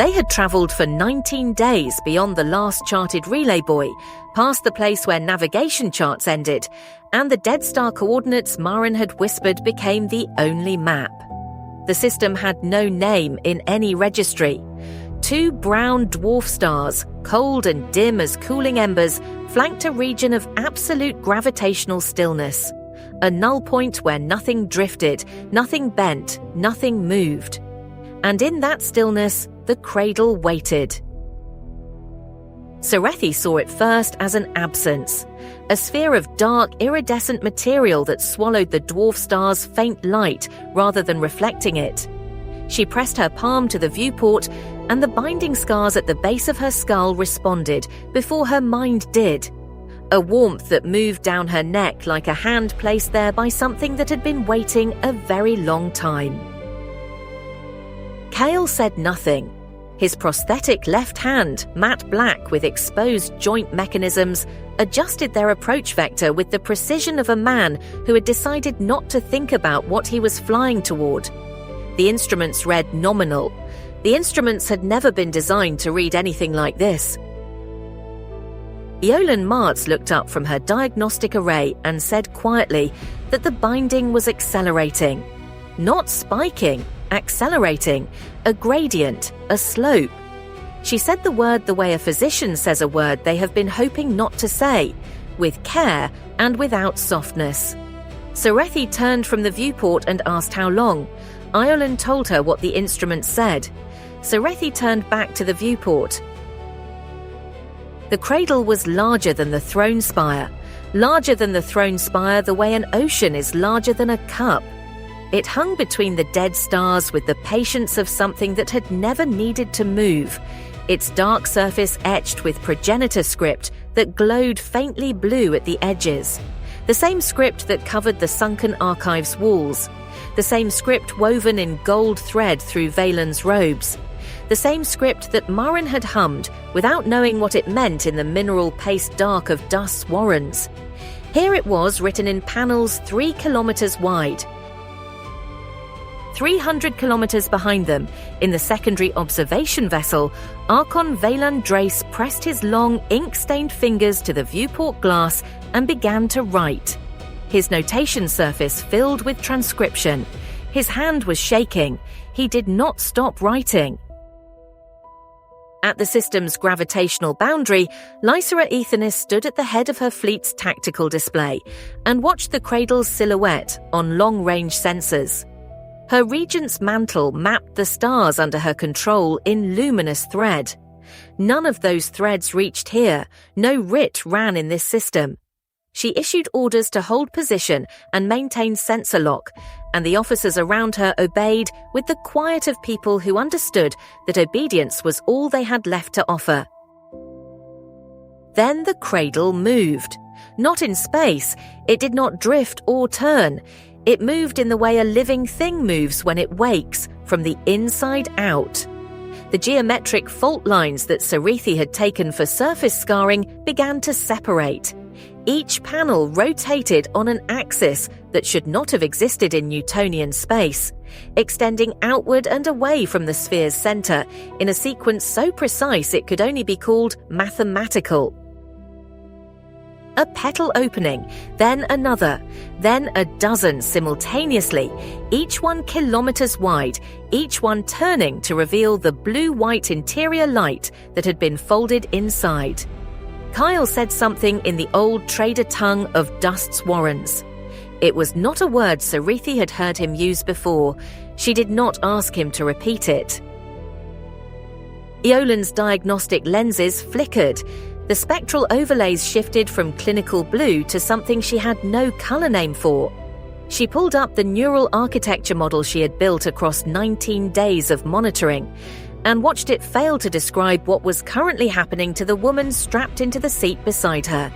They had travelled for 19 days beyond the last charted relay buoy, past the place where navigation charts ended, and the dead star coordinates Marin had whispered became the only map. The system had no name in any registry. 2 brown dwarf stars, cold and dim as cooling embers, flanked a region of absolute gravitational stillness. A null point where nothing drifted, nothing bent, nothing moved. And in that stillness, the Cradle waited. Serethi saw it first as an absence, a sphere of dark, iridescent material that swallowed the dwarf star's faint light rather than reflecting it. She pressed her palm to the viewport, and the binding scars at the base of her skull responded before her mind did. A warmth that moved down her neck like a hand placed there by something that had been waiting a very long time. Kale said nothing. His prosthetic left hand, matte black with exposed joint mechanisms, adjusted their approach vector with the precision of a man who had decided not to think about what he was flying toward. The instruments read nominal. The instruments had never been designed to read anything like this. Eolan Martz looked up from her diagnostic array and said quietly that the binding was accelerating. Not spiking, accelerating, a gradient, a slope. She said the word the way a physician says a word they have been hoping not to say, with care and without softness. Serethi turned from the viewport and asked how long. Eolan told her what the instrument said. Serethi turned back to the viewport. The Cradle was larger than the Throne Spire. Larger than the Throne Spire the way an ocean is larger than a cup. It hung between the dead stars with the patience of something that had never needed to move, its dark surface etched with Progenitor script that glowed faintly blue at the edges. The same script that covered the sunken archive's walls. The same script woven in gold thread through Valen's robes. The same script that Marin had hummed without knowing what it meant in the mineral paste dark of Dust's warrens. Here it was written in panels 3 kilometers wide. 300 kilometers behind them, in the secondary observation vessel, Archon Valan Drace pressed his long, ink-stained fingers to the viewport glass and began to write. His notation surface filled with transcription. His hand was shaking. He did not stop writing. At the system's gravitational boundary, Lysera Aethenis stood at the head of her fleet's tactical display and watched the Cradle's silhouette on long-range sensors. Her regent's mantle mapped the stars under her control in luminous thread. None of those threads reached here. No writ ran in this system. She issued orders to hold position and maintain sensor lock, and the officers around her obeyed with the quiet of people who understood that obedience was all they had left to offer. Then the Cradle moved. Not in space. It did not drift or turn. It moved in the way a living thing moves when it wakes, from the inside out. The geometric fault lines that Serethi had taken for surface scarring began to separate. Each panel rotated on an axis that should not have existed in Newtonian space, extending outward and away from the sphere's center in a sequence so precise it could only be called mathematical. A petal opening, then another, then a dozen simultaneously, each one kilometers wide, each one turning to reveal the blue-white interior light that had been folded inside. Kyle said something in the old trader tongue of Dust's warrens. It was not a word Serethi had heard him use before. She did not ask him to repeat it. Eolan's diagnostic lenses flickered. The spectral overlays shifted from clinical blue to something she had no color name for. She pulled up the neural architecture model she had built across 19 days of monitoring and watched it fail to describe what was currently happening to the woman strapped into the seat beside her.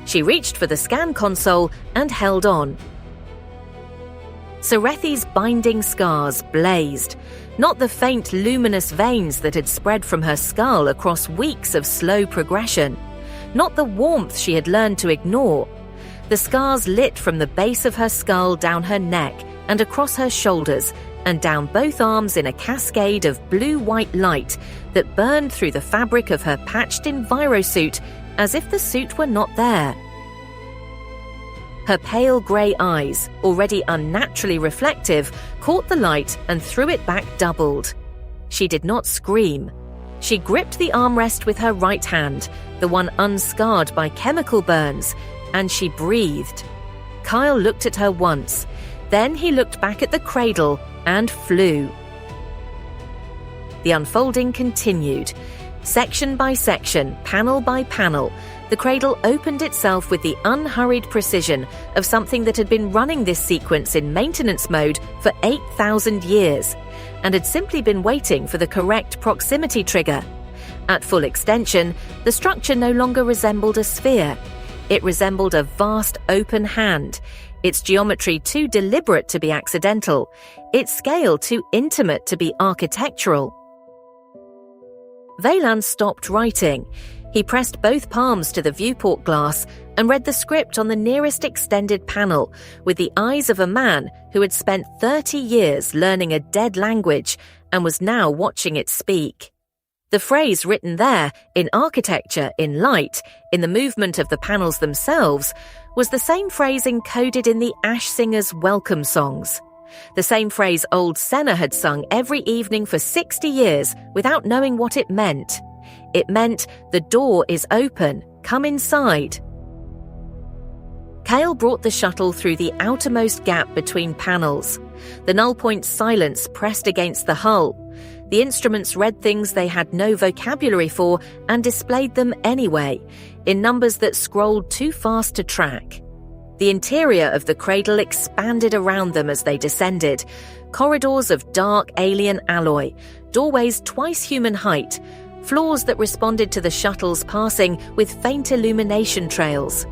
She reached for the scan console and held on. Serethi's binding scars blazed, not the faint luminous veins that had spread from her skull across weeks of slow progression, not the warmth she had learned to ignore. The scars lit from the base of her skull down her neck, and across her shoulders and down both arms in a cascade of blue-white light that burned through the fabric of her patched envirosuit as if the suit were not there. Her pale grey eyes, already unnaturally reflective, caught the light and threw it back doubled. She did not scream. She gripped the armrest with her right hand, the one unscarred by chemical burns, and she breathed. Kyle looked at her once. Then he looked back at the cradle and flew. The unfolding continued. Section by section, panel by panel, the cradle opened itself with the unhurried precision of something that had been running this sequence in maintenance mode for 8,000 years, and had simply been waiting for the correct proximity trigger. At full extension, the structure no longer resembled a sphere. It resembled a vast open hand, its geometry too deliberate to be accidental, its scale too intimate to be architectural. Veylan stopped writing. He pressed both palms to the viewport glass and read the script on the nearest extended panel with the eyes of a man who had spent 30 years learning a dead language and was now watching it speak. The phrase written there, in architecture, in light, in the movement of the panels themselves, was the same phrase encoded in the Ash Singers' welcome songs. The same phrase old Senna had sung every evening for 60 years without knowing what it meant. It meant, the door is open, come inside. Kale brought the shuttle through the outermost gap between panels. The null-point silence pressed against the hull. The instruments read things they had no vocabulary for and displayed them anyway, in numbers that scrolled too fast to track. The interior of the cradle expanded around them as they descended. Corridors of dark alien alloy, doorways twice human height, floors that responded to the shuttle's passing with faint illumination trails.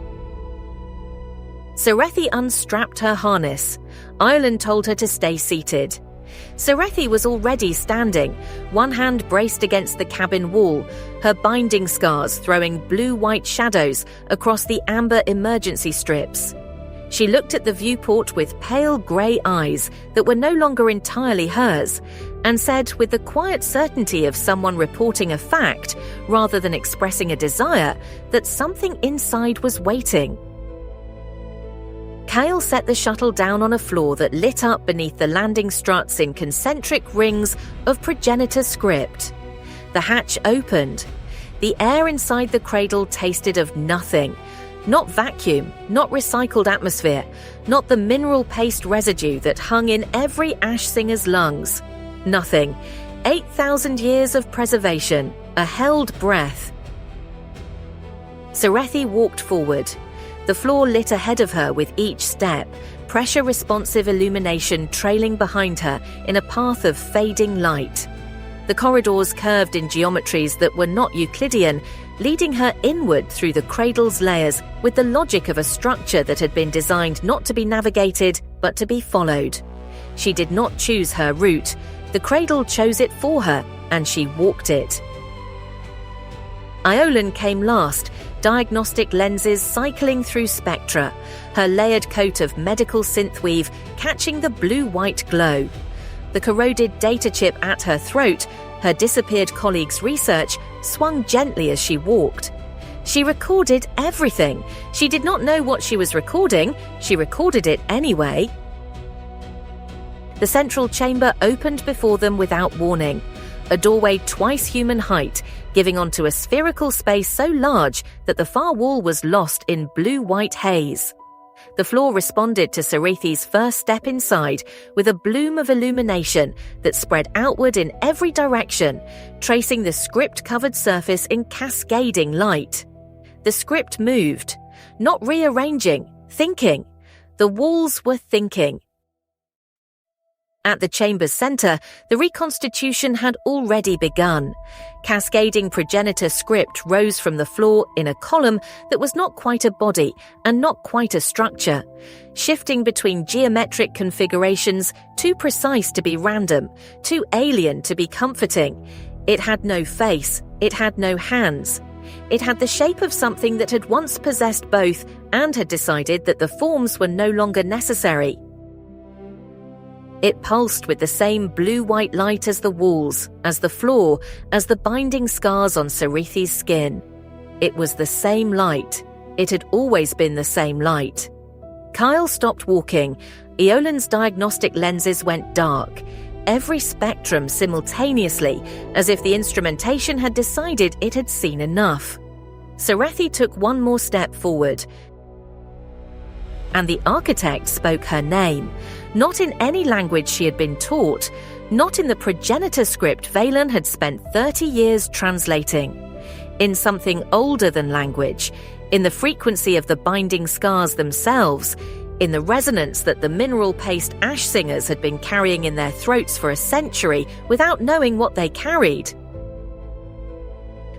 Serethi unstrapped her harness. Ireland told her to stay seated. Serethi was already standing, one hand braced against the cabin wall, her binding scars throwing blue-white shadows across the amber emergency strips. She looked at the viewport with pale grey eyes that were no longer entirely hers, and said with the quiet certainty of someone reporting a fact rather than expressing a desire that something inside was waiting. Kale set the shuttle down on a floor that lit up beneath the landing struts in concentric rings of Progenitor script. The hatch opened. The air inside the cradle tasted of nothing. Not vacuum, not recycled atmosphere, not the mineral paste residue that hung in every ash singer's lungs. Nothing. 8,000 years of preservation, a held breath. Serethi walked forward. The floor lit ahead of her with each step, pressure-responsive illumination trailing behind her in a path of fading light. The corridors curved in geometries that were not Euclidean, leading her inward through the cradle's layers with the logic of a structure that had been designed not to be navigated, but to be followed. She did not choose her route. The cradle chose it for her, and she walked it. Iolan came last, diagnostic lenses cycling through spectra, her layered coat of medical synthweave catching the blue-white glow. The corroded data chip at her throat, her disappeared colleague's research, swung gently as she walked. She recorded everything. She did not know what she was recording. She recorded it anyway. The central chamber opened before them without warning. A doorway twice human height, giving onto a spherical space so large that the far wall was lost in blue-white haze. The floor responded to Serethi's first step inside with a bloom of illumination that spread outward in every direction, tracing the script-covered surface in cascading light. The script moved, not rearranging, thinking. The walls were thinking. At the chamber's center, the reconstitution had already begun. Cascading Progenitor script rose from the floor in a column that was not quite a body and not quite a structure, shifting between geometric configurations too precise to be random, too alien to be comforting. It had no face, it had no hands. It had the shape of something that had once possessed both and had decided that the forms were no longer necessary. It pulsed with the same blue-white light as the walls, as the floor, as the binding scars on Serethi's skin. It was the same light. It had always been the same light. Kyle stopped walking. Eolin's diagnostic lenses went dark, every spectrum simultaneously, as if the instrumentation had decided it had seen enough. Serethi took one more step forward, and the architect spoke her name, not in any language she had been taught, not in the Progenitor script Valen had spent 30 years translating. In something older than language, in the frequency of the binding scars themselves, in the resonance that the mineral paste ash singers had been carrying in their throats for a century without knowing what they carried.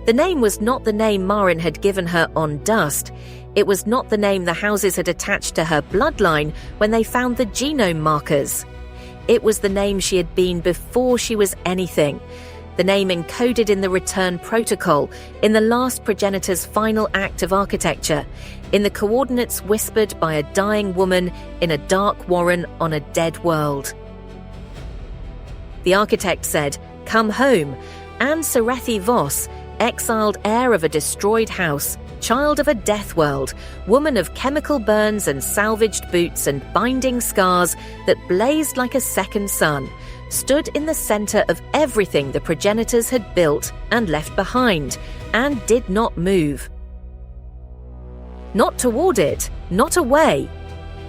The name was not the name Marin had given her on Dust. It was not the name the houses had attached to her bloodline when they found the genome markers. It was the name she had been before she was anything. The name encoded in the return protocol, in the last progenitor's final act of architecture, in the coordinates whispered by a dying woman in a dark warren on a dead world. The architect said, "Come home," and Serethi Voss, exiled heir of a destroyed house, child of a death world, woman of chemical burns and salvaged boots and binding scars that blazed like a second sun, stood in the center of everything the progenitors had built and left behind, and did not move. Not toward it, not away.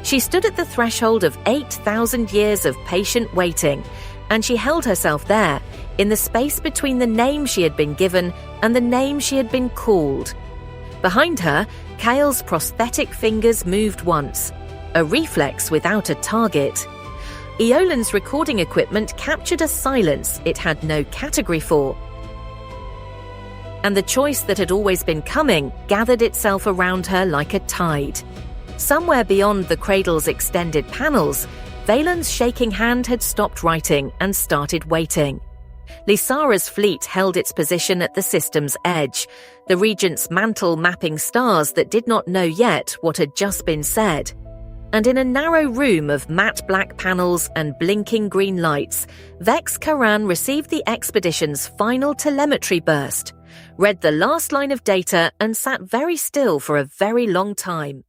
She stood at the threshold of 8,000 years of patient waiting, and she held herself there, in the space between the name she had been given and the name she had been called. Behind her, Kale's prosthetic fingers moved once, a reflex without a target. Eolin's recording equipment captured a silence it had no category for. And the choice that had always been coming gathered itself around her like a tide. Somewhere beyond the Cradle's extended panels, Valen's shaking hand had stopped writing and started waiting. Lysara's fleet held its position at the system's edge, the Regent's mantle mapping stars that did not know yet what had just been said. And in a narrow room of matte black panels and blinking green lights, Vex Karan received the expedition's final telemetry burst, read the last line of data and sat very still for a very long time.